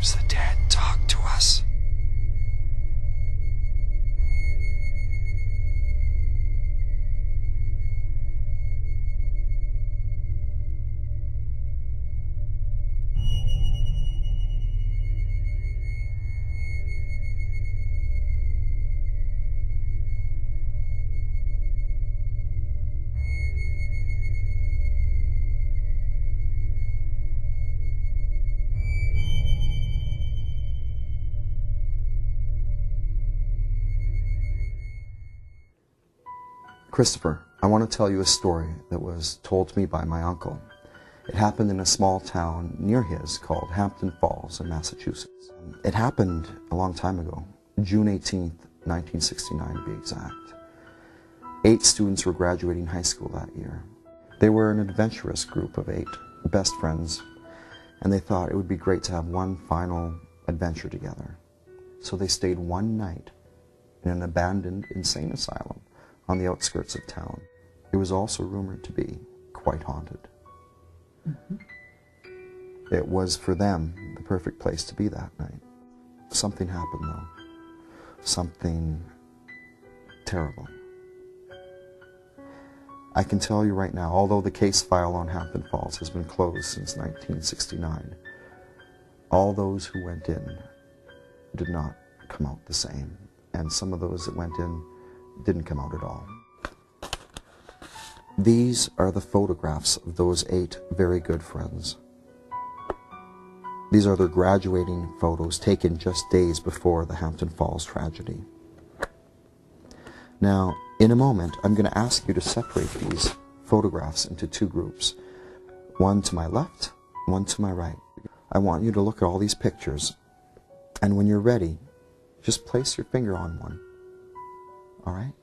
Sometimes the dead talk to us. Christopher, I want to tell you a story that was told to me by my uncle. It happened in a small town near his called Hampton Falls in Massachusetts. It happened a long time ago, June 18th, 1969 to be exact. 8 students were graduating high school that year. They were an adventurous group of 8 best friends, and they thought it would be great to have one final adventure together. So they stayed one night in an abandoned insane asylum on the outskirts of town. It was also rumored to be quite haunted. It was, for them, the perfect place to be that night. Something happened, though. Something terrible. I can tell you right now, although the case file on Hampton Falls has been closed since 1969, all those who went in did not come out the same. And some of those that went in didn't come out at all. These are the photographs of those 8 very good friends. These are their graduating photos taken just days before the Hampton Falls tragedy. Now, in a moment, I'm going to ask you to separate these photographs into 2 groups. One to my left, one to my right. I want you to look at all these pictures, and when you're ready, just place your finger on one. All right?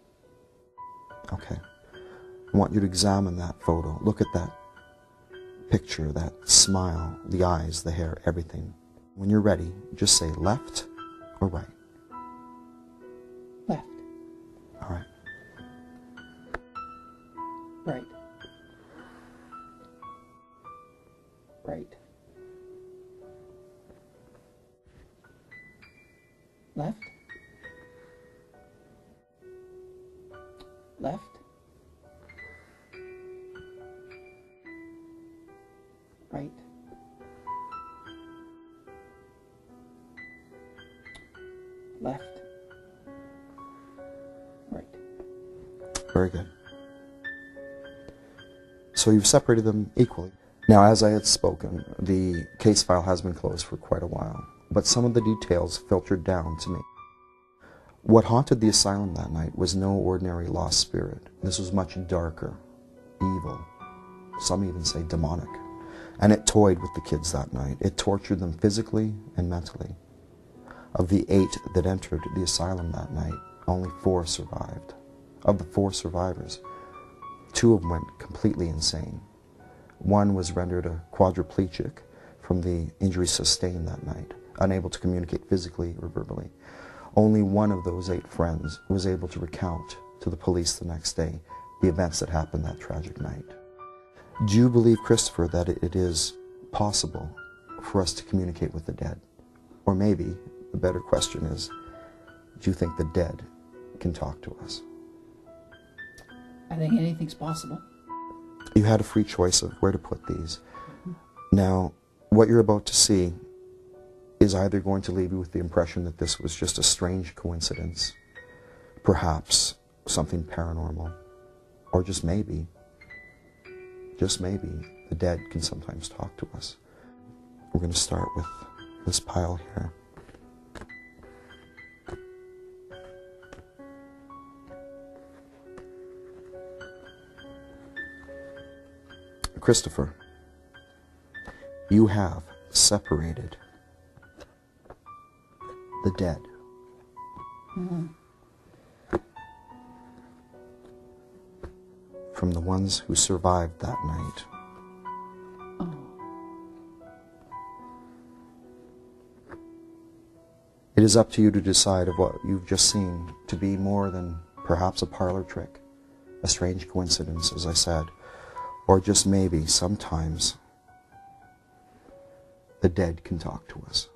Okay. I want you to examine that photo. Look at that picture, that smile, the eyes, the hair, everything. When you're ready, just say left or right. Left. All right. Right. Right. Left. Left. Right. Left. Right. Very good. So you've separated them equally. Now, as I had spoken, the case file has been closed for quite a while, but some of the details filtered down to me. What haunted the asylum that night was no ordinary lost spirit. This was much darker, evil, some even say demonic. And it toyed with the kids that night. It tortured them physically and mentally. Of the 8 that entered the asylum that night, only 4 survived. Of the 4 survivors, 2 of them went completely insane. One was rendered a quadriplegic from the injuries sustained that night, unable to communicate physically or verbally. Only one of those 8 friends was able to recount to the police the next day the events that happened that tragic night. Do you believe, Christopher, that it is possible for us to communicate with the dead? Or maybe the better question is, do you think the dead can talk to us? I think anything's possible. You had a free choice of where to put these. Now, what you're about to see is either going to leave you with the impression that this was just a strange coincidence, perhaps something paranormal, or just maybe, the dead can sometimes talk to us. We're going to start with this pile here. Christopher, you have separated the dead. From the ones who survived that night. Oh. It is up to you to decide of what you've just seen to be more than perhaps a parlor trick, a strange coincidence, as I said, or just maybe sometimes the dead can talk to us.